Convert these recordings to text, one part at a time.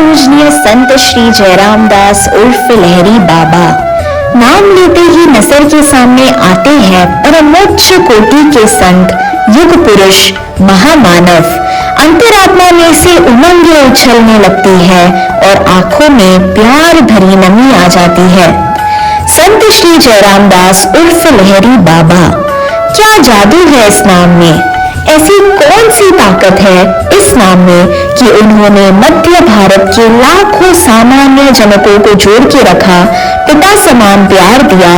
पूजनीय संत श्री जयराम दास उर्फ लहरी बाबा। नाम लेते ही नजर के सामने आते हैं परमोच्च कोटि के संत, युग पुरुष, महामानव। अंतरात्मा में से उमंगें उछलने लगती है और आंखों में प्यार भरी नमी आ जाती है। संत श्री जयराम दास उर्फ लहरी बाबा, क्या जादू है इस नाम में। ऐसी कौन सी ताकत है इस नाम में कि उन्होंने मध्य भारत के लाखों सामान्य जनकों को जोड़ के रखा, पिता समान प्यार दिया,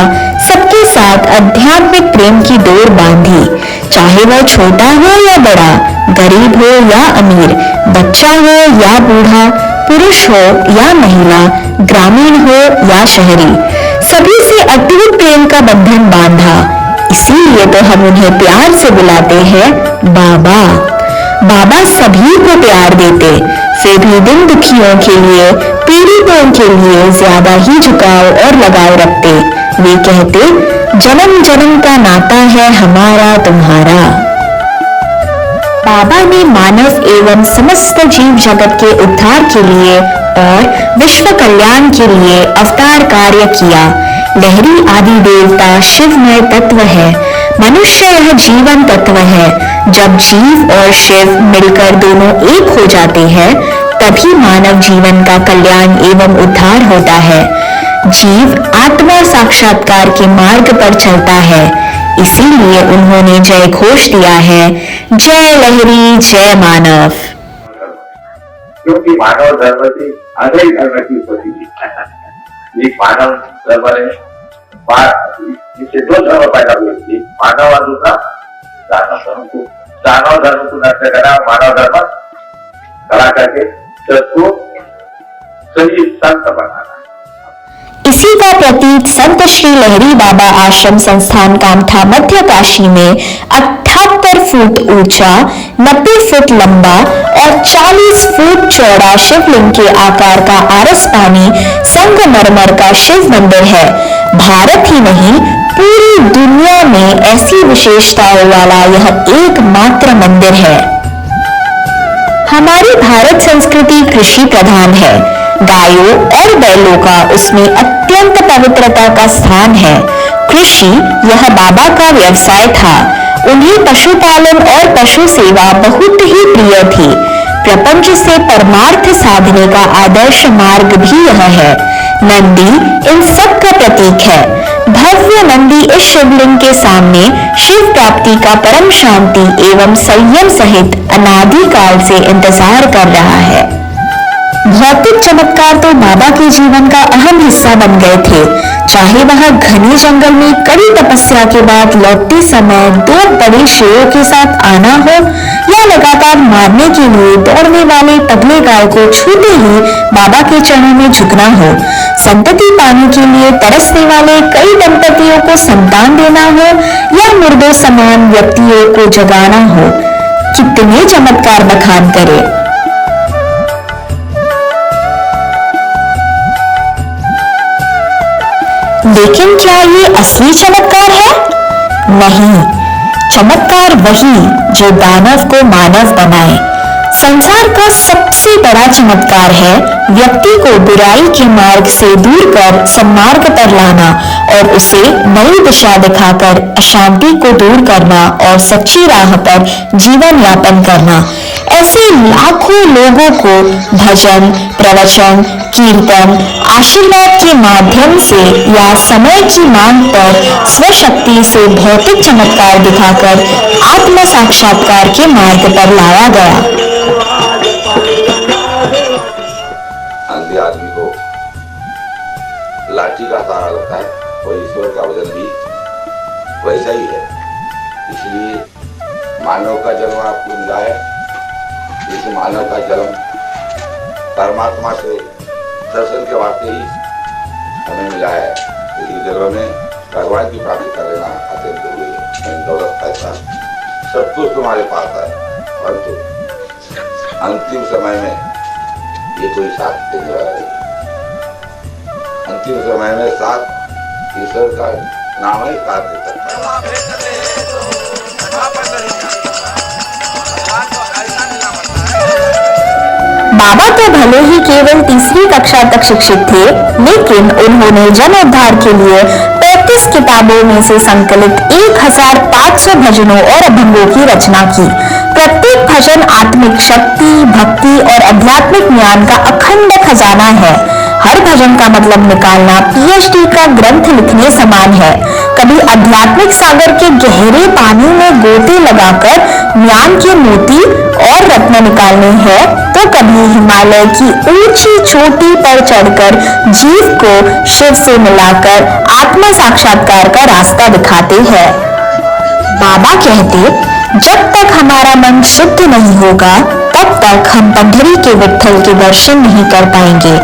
सबके साथ आध्यात्मिक प्रेम की डोर बांधी। चाहे वह छोटा हो या बड़ा, गरीब हो या अमीर, बच्चा हो या बूढ़ा, पुरुष हो या महिला, ग्रामीण हो या शहरी, सभी से अटूट प्रेम का बंधन बांधा। इसीलिए तो हम उन्हें प्यार से बुलाते हैं बाबा। बाबा सभी को प्यार देते, फिर भी दिन दुखियों के लिए, पीड़ितों के लिए ज्यादा ही झुकाव और लगाव रखते। वे कहते, जन्म जन्म का नाता है हमारा तुम्हारा। बाबा ने मानव एवं समस्त जीव जगत के उद्धार के लिए और विश्व कल्याण के लिए अवतार कार्य किया। लहरी आदि देवता शिवमय तत्व है, मनुष्य यह जीवन तत्व है। जब जीव और शिव मिलकर दोनों एक हो जाते हैं, तभी मानव जीवन का कल्याण एवं उद्धार होता है। जीव आत्मा साक्षात्कार के मार्ग पर चलता है। इसीलिए उन्होंने जय घोष दिया है, जय लहरी जय मानव। क्योंकि मानव धर्म से अनेक धर्म की उत्पत्ति थी। एक मानव धर्म ने इससे दो धर्म पैदा हुए थे, मानव और दूसरा दानव धर्म को। दानव धर्म को नष्ट करा, मानव धर्म खड़ा करके सबको सही संत बनाना। इसी का प्रतीक संत श्री लहरी बाबा आश्रम संस्थान कामठा मध्य काशी में 78 फुट ऊंचा, 90 फुट लंबा और 40 फुट चौड़ा शिवलिंग के आकार का आरस पानी संगमरमर का शिव मंदिर है। भारत ही नहीं, पूरी दुनिया में ऐसी विशेषताओं वाला यह एकमात्र मंदिर है। हमारी भारत संस्कृति कृषि प्रधान है। गायों और बैलों का उसमें अत्यंत पवित्रता का स्थान है। कृषि यह बाबा का व्यवसाय था। उन्हें पशुपालन और पशु सेवा बहुत ही प्रिय थी। प्रपंच से परमार्थ साधने का आदर्श मार्ग भी यह है। नंदी इन सब का प्रतीक है। भव्य नंदी इस शिवलिंग के सामने शिव प्राप्ति का परम शांति एवं संयम सहित अनादि काल से इंतजार कर रहा है। भौतिक चमत्कार तो बाबा के जीवन का अहम हिस्सा बन गए थे। चाहे वह घने जंगल में कड़ी तपस्या के बाद लौटते समय 2 बड़े शेरों के साथ आना हो, या लगातार मारने के लिए दौड़ने वाले तगड़े गाय को छूते ही बाबा के चरणों में झुकना हो, संतति पाने के लिए तरसने वाले कई दंपतियों को संतान देना हो, या मुर्दों समान व्यक्तियों को जगाना हो, कितने चमत्कार बखान करे। लेकिन क्या ये असली चमत्कार है? नहीं, चमत्कार वही जो दानव को मानव बनाए। संसार का सबसे बड़ा चमत्कार है व्यक्ति को बुराई के मार्ग से दूर कर सन्मार्ग पर लाना और उसे नई दिशा दिखाकर अशांति को दूर करना और सच्ची राह पर जीवन यापन करना। ऐसे लाखों लोगों को भजन, प्रवचन, कीर्तन, आशीर्वाद के माध्यम से या समय की मांग पर स्वशक्ति से भौतिक चमत्कार दिखाकर आत्म साक्षात्कार के मार्ग पर लाया गया। अंधे आदमी को लाठी का सहारा लगता है और ईश्वर का वजन भी वैसा ही है। इसलिए मानव का जन्म आपको मिला है। इस मानव का जन्म परमात्मा से दर्शन के वास्ते ही हमें मिला है। इसी जन्म में भगवान की प्राप्ति कर लेना अत्यंत जरूरी है। दौलत, पैसा सब कुछ तुम्हारे पास है, परंतु अंतिम समय में ये कोई साथ देने वाला नहीं। अंतिम समय में साथ ईश्वर का नाम ही साथ दे सकता है। बाबा तो भले ही केवल तीसरी कक्षा तक शिक्षित थे, लेकिन उन्होंने जन उद्धार के लिए 35 किताबों में से संकलित 1500 भजनों और अभंगों की रचना की। प्रत्येक भजन आत्मिक शक्ति, भक्ति और आध्यात्मिक ज्ञान का अखंड खजाना है। हर भजन का मतलब निकालना पीएचडी का ग्रंथ लिखने समान है। कभी आध्यात्मिक सागर के गहरे पानी में गोते लगाकर ज्ञान के मोती और रत्न निकालने हैं, तो कभी हिमालय की ऊंची चोटी पर चढ़कर जीव को शिव से मिलाकर आत्मा साक्षात्कार का रास्ता दिखाते हैं। बाबा कहते, जब तक हमारा मन शुद्ध नहीं होगा, तब तक हम पंढरी के विठ्ठल के दर्शन नहीं कर पाएंगे।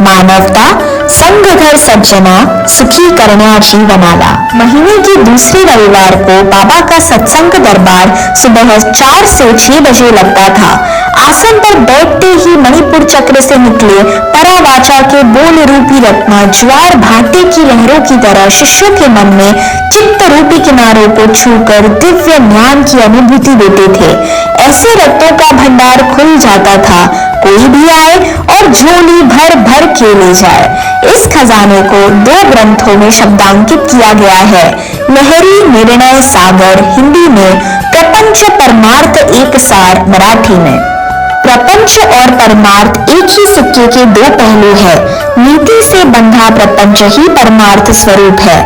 मानवता संग घर सज्जना सुखी करण्या जीवनाला। महीने की दूसरे रविवार को बाबा का सत्संग दरबार सुबह 4 से 6 बजे लगता था। आसन पर बैठते ही मणिपुर चक्र से निकले परावाचा के बोल रूपी रत्न ज्वार भाटे की लहरों की तरह शिष्यों के मन में चित्त रूपी किनारों को छूकर दिव्य ज्ञान की अनुभूति देते थे। ऐसे रत्नों का भंडार खुल जाता था, कोई भी आए और झोली भर भर के ले जाए। इस खजाने को 2 ग्रंथों में शब्दांकित किया गया है। लहरी निर्णय सागर हिंदी में, प्रपंच परमार्थ एक सार मराठी में। प्रपंच और परमार्थ एक ही सिक्के के 2 पहलू है। नीति से बंधा प्रपंच ही परमार्थ स्वरूप है।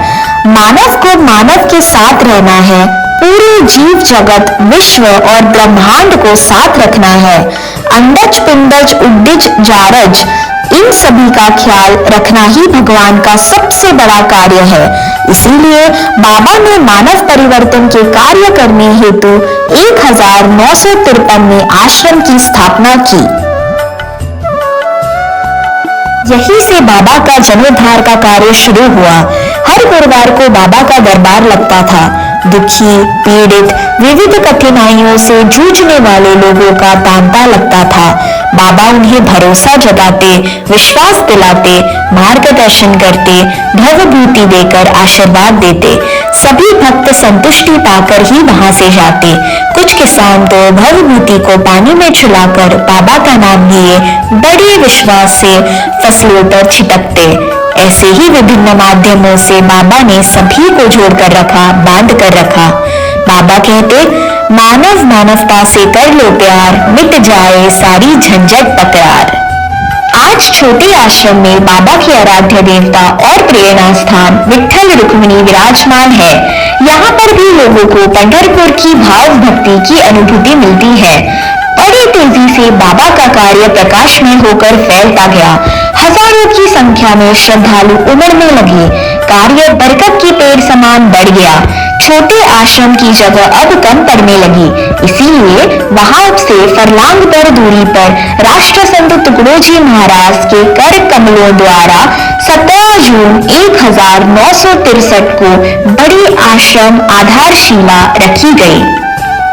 मानव को मानव के साथ रहना है, पूरे जीव जगत विश्व और ब्रह्मांड को साथ रखना है। अंडज पिंडज उड्डज जारज इन सभी का ख्याल रखना ही भगवान का सबसे बड़ा कार्य है। इसीलिए बाबा ने मानव परिवर्तन के कार्य करने हेतु 1953 में आश्रम की स्थापना की। यहीं से बाबा का जनोद्धार का कार्य शुरू हुआ। हर गुरुवार को बाबा का दरबार लगता था। दुखी, पीड़ित, विविध कठिनाइयों से जूझने वाले लोगों का तांता लगता था। बाबा उन्हें भरोसा जगाते, विश्वास दिलाते, मार्गदर्शन करते, भवभूति देकर आशीर्वाद देते। सभी भक्त संतुष्टि पाकर ही वहां से जाते। कुछ किसान तो भवभूति को पानी में चुलाकर बाबा का नाम लिए बड़े विश्वास से फसलों पर छिटकते। ऐसे ही विभिन्न माध्यमों से बाबा ने सभी को जोड़कर रखा, बांध कर रखा। बाबा कहते, मानव मानवता से कर लो प्यार, मिट जाए सारी झंझट तकरार। आज छोटे आश्रम में बाबा के आराध्य देवता और प्रेरणा स्थान विठ्ठल रुक्मिणी विराजमान है। यहाँ पर भी लोगों को पंढरपुर की भाव भक्ति की अनुभूति मिलती है। बड़ी तेजी से बाबा का कार्य प्रकाशमय होकर फैलता गया। हजारों की संख्या में श्रद्धालु उमड़ने लगे। कार्य बरकत के पेड़ समान बढ़ गया। छोटे आश्रम की जगह अब कम पड़ने लगी। इसीलिए वहां से फरलांग भर दूरी पर राष्ट्र संत तुकडोजी महाराज के कर कमलों द्वारा 17 जून 1963 को बड़ी आश्रम आधारशिला रखी गई।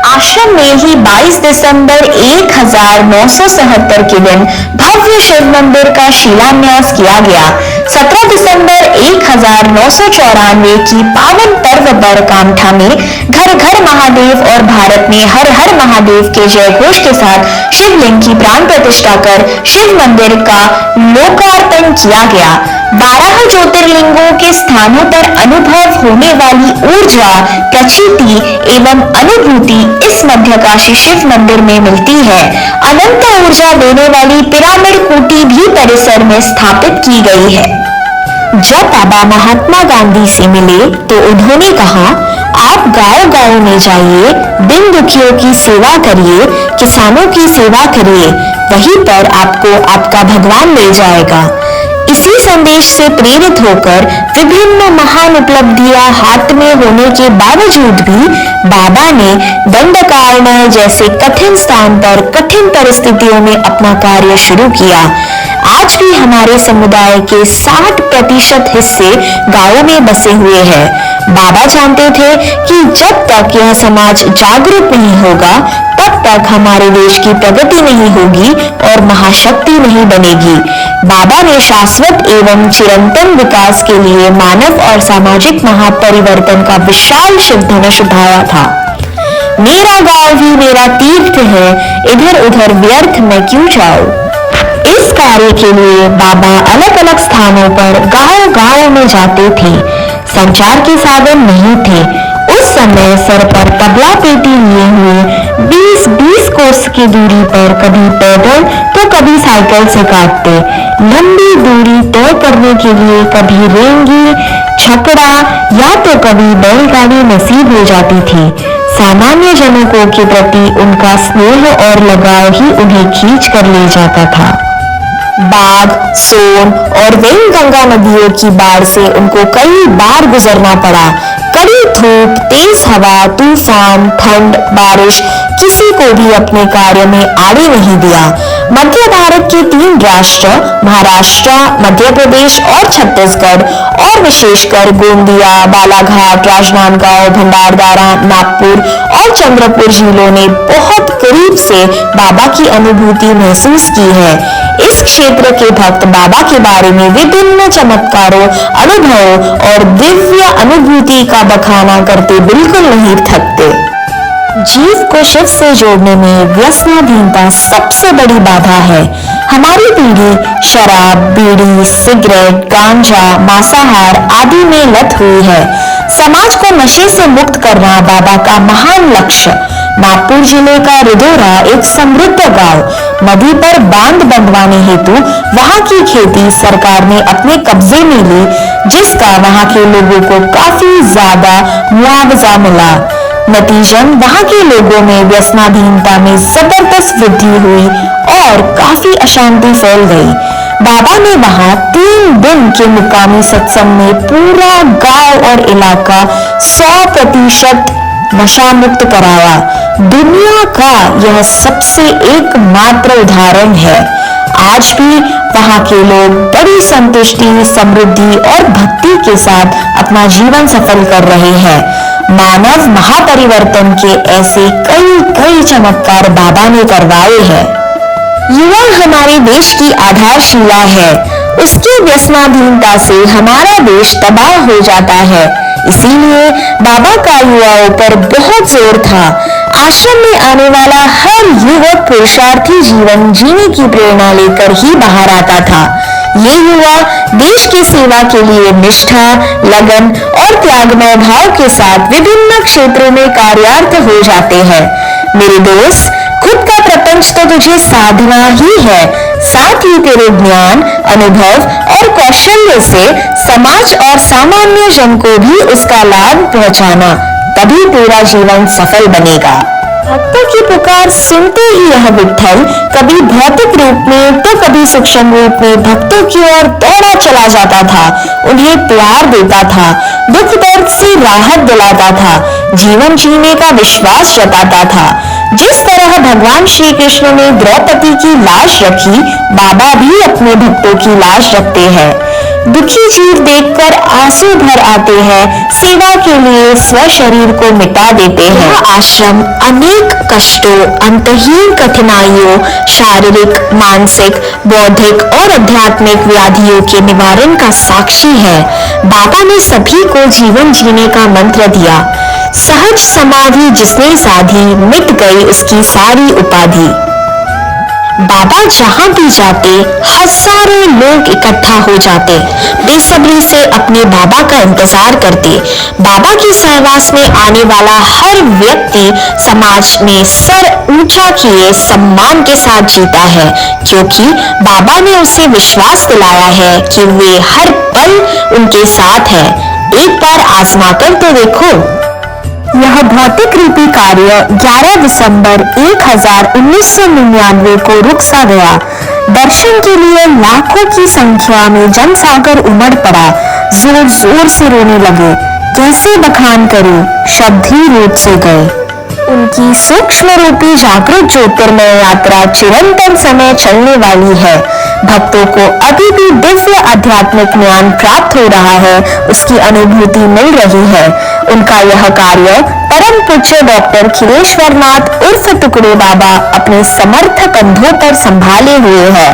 आश्रम में ही 22 दिसंबर 1977 के दिन भव्य शिव मंदिर का शिलान्यास किया गया। 17 दिसंबर 1994 की पावन पर्व पर कामठा में घर घर महादेव और भारत में हर हर महादेव के जय घोष के साथ शिवलिंग की प्राण प्रतिष्ठा कर शिव मंदिर का लोकार्पण किया गया। 12 ज्योतिर्लिंगों के स्थानों पर अनुभव होने वाली ऊर्जा, प्रचिति एवं अनुभूति इस मध्यकाशी शिव मंदिर में मिलती है। अनंत ऊर्जा देने वाली पिरामिड कुटी भी परिसर में स्थापित की गई है। जब बाबा महात्मा गांधी से मिले तो उन्होंने कहा, आप गांव-गांव में जाइए, दिन दुखियों की सेवा करिए, किसानों की सेवा करिए, वहीं पर आपको आपका भगवान मिल जाएगा। इसी संदेश से प्रेरित होकर विभिन्न महान उपलब्धियां हाथ में होने के बावजूद भी बाबा ने दंडकारण्य जैसे कठिन स्थान पर कठिन परिस्थितियों में अपना कार्य शुरू किया। आज भी हमारे समुदाय के 60% हिस्से गांवों में बसे हुए हैं। बाबा जानते थे कि जब तक यह समाज जागरूक नहीं होगा, तब तक हमारे देश की प्रगति नहीं होगी और महाशक्ति नहीं बनेगी। बाबा ने शाश्वत एवं चिरंतन विकास के लिए मानव और सामाजिक महापरिवर्तन का विशाल शिव धनुष उठाया था। मेरा गांव ही मेरा तीर्थ है, इधर उधर व्यर्थ मैं क्यों जाऊं। कार्य के लिए बाबा अलग अलग स्थानों पर गांव-गांव में जाते थे। संचार के साधन नहीं थे। उस समय सर पर तबला पेटी लिए हुए 20-20 कोस की दूरी पर कभी पैदल तो कभी साइकिल से काटते। लंबी दूरी तय करने के लिए कभी रेंगी, छकड़ा या तो कभी बैलगाड़ी नसीब हो जाती थी। सामान्य जनों के प्रति उनका स्नेह और लगाव ही उन्हें खींच कर ले जाता था। बाघ, सोन और वेनगंगा नदियों की बाढ़ से उनको कई बार गुजरना पड़ा। कड़ी धूप, तेज हवा, तूफान, ठंड, बारिश किसी को भी अपने कार्य में आड़े नहीं दिया। मध्य भारत के 3 राष्ट्र महाराष्ट्र, मध्य प्रदेश और छत्तीसगढ़ और विशेषकर गोंदिया, बालाघाट, राजनांदगांव, भंडारदरा, नागपुर और चंद्रपुर जिलों ने बहुत करीब से बाबा की अनुभूति महसूस की है। इस क्षेत्र के भक्त बाबा के बारे में विभिन्न चमत्कारों, अनुभवों और दिव्य अनुभूति का बखाना करते बिल्कुल नहीं थकते। जीव को शिव से जोड़ने में व्यसनाधीनता सबसे बड़ी बाधा है। हमारी पीढ़ी शराब, बीड़ी, सिगरेट, गांजा, मांसाहार आदि में लत हुई है। समाज को नशे से मुक्त करना बाबा का महान लक्ष्य। नागपुर जिले का रिधोरा एक समृद्ध गांव, नदी पर बांध बंधवाने हेतु वहां की खेती सरकार ने अपने कब्जे में ली, जिसका वहां के लोगों को काफी ज्यादा मुआवजा मिला। नतीजन वहां के लोगों में व्यसनाधीनता में जबरदस्त वृद्धि हुई और काफी अशांति फैल गई। बाबा ने वहां 3 दिन के मुकामी सत्संग में पूरा गांव और इलाका 100% नशा मुक्त कराया। दुनिया का यह सबसे एकमात्र उदाहरण है। आज भी वहां के लोग बड़ी संतुष्टि, समृद्धि और भक्ति के साथ अपना जीवन सफल कर रहे हैं। मानव महापरिवर्तन के ऐसे कई चमत्कार बाबा ने करवाए हैं। युवा हमारे देश की आधारशिला है। उसकी व्यसनाधीनता से हमारा देश तबाह हो जाता है। इसीलिए बाबा का युवाओं पर बहुत जोर था। आश्रम में आने वाला हर युवक पुरुषार्थी जीवन जीने की प्रेरणा लेकर ही बाहर आता था। ये युवा देश की सेवा के लिए निष्ठा, लगन और त्यागमय भाव के साथ विभिन्न क्षेत्रों में कार्यारत हो जाते हैं। मेरे दोस्त, खुद का प्रपंच तो तुझे साधना ही है, साथ ही तेरे ज्ञान, अनुभव और कौशल्य से समाज और सामान्य जन को भी उसका लाभ पहुंचाना, तभी तेरा जीवन सफल बनेगा। भक्तों की पुकार सुनते ही यह विट्ठल कभी भौतिक रूप में तो कभी सूक्ष्म रूप में भक्तों की ओर दौड़ा चला जाता था, उन्हें प्यार देता था, दुख दर्द से राहत दिलाता था, जीवन जीने का विश्वास जताता था। जिस तरह भगवान श्री कृष्ण ने द्रौपदी की लाश रखी, बाबा भी अपने भक्तों की लाश रखते हैं। दुखी जीव देखकर आंसू भर आते हैं, सेवा के लिए स्व शरीर को मिटा देते हैं। आश्रम अनेक कष्टों, अंतहीन कठिनाइयों, शारीरिक, मानसिक, बौद्धिक और आध्यात्मिक व्याधियों के निवारण का साक्षी है। बाबा ने सभी को जीवन जीने का मंत्र दिया। सहज समाधि जिसने साधी, मिट गई उसकी सारी उपाधि। बाबा जहां भी जाते हजारों लोग इकट्ठा हो जाते, बेसब्री से अपने बाबा का इंतजार करते। बाबा की सहवास में आने वाला हर व्यक्ति समाज में सर ऊंचा किए सम्मान के साथ जीता है, क्योंकि बाबा ने उसे विश्वास दिलाया है कि वे हर पल उनके साथ है। एक बार आजमा कर तो देखो। यह भौतिक रूपी कार्य 11 दिसंबर 1999 को रुक सा गया। दर्शन के लिए लाखों की संख्या में जनसागर उमड़ पड़ा, जोर जोर से रोने लगे। कैसे बखान करें, शब्द ही रूठ से गए। उनकी सूक्ष्म रूपी जागृत ज्योतिर्मय यात्रा चिरंतन समय चलने वाली है। भक्तों को अभी भी दिव्य आध्यात्मिक ज्ञान प्राप्त हो रहा है, उसकी अनुभूति मिल रही है। उनका यह कार्य परम पूज्य डॉक्टर खिलेश्वरनाथ उर्फ टुकड़े बाबा अपने समर्थ कंधों पर संभाले हुए है।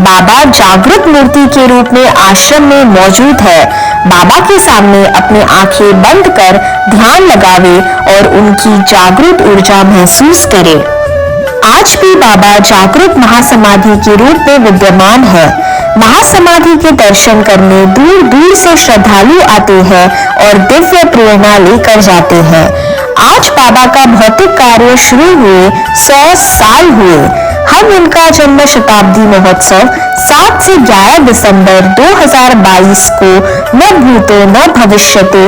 बाबा जागृत मूर्ति के रूप में आश्रम में मौजूद है। बाबा के सामने अपनी आंखें बंद कर ध्यान लगावे और उनकी जागृत ऊर्जा महसूस करे। आज आज भी बाबा जागृत महासमाधि के रूप में विद्यमान है। महासमाधि के दर्शन करने दूर दूर से श्रद्धालु आते हैं और दिव्य प्रेरणा लेकर जाते हैं। आज बाबा का भौतिक कार्य शुरू हुए 100 साल हुए। हम उनका जन्म शताब्दी महोत्सव 7 से 11 दिसंबर 2022 को न भूतो न भविष्यते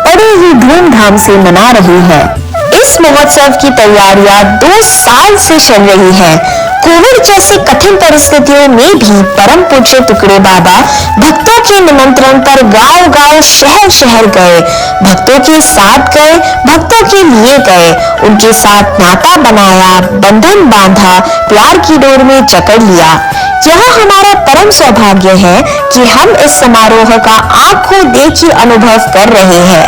बड़े ही धूमधाम से मना रहे हैं। इस महोत्सव की तैयारियां 2 साल से चल रही है। कोविड जैसी कठिन परिस्थितियों में भी परम पूज्य टुकड़े बाबा भक्तों के निमंत्रण पर गांव-गांव, शहर-शहर गए, भक्तों के साथ गए, भक्तों के लिए गए, उनके साथ नाता बनाया, बंधन बांधा, प्यार की डोर में जकड़ लिया। यह हमारा परम सौभाग्य है कि हम इस समारोह का आंखों देखी अनुभव कर रहे हैं।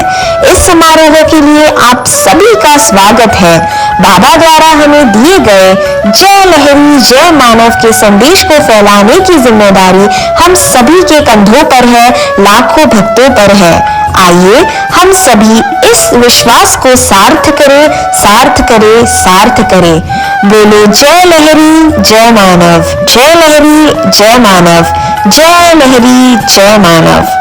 इस समारोह के लिए आप सभी का स्वागत है। बाबा द्वारा हमें दिए गए जय लहरी जय मानव के संदेश को फैलाने की जिम्मेदारी हम सभी के कंधों पर है, लाखों भक्तों पर है। आइए हम सभी इस विश्वास को सार्थ करें, सार्थ करें, सार्थ करें। बोलो जय लहरी जय मानव, जय लहरी जय मानव, जय लहरी जय मानव।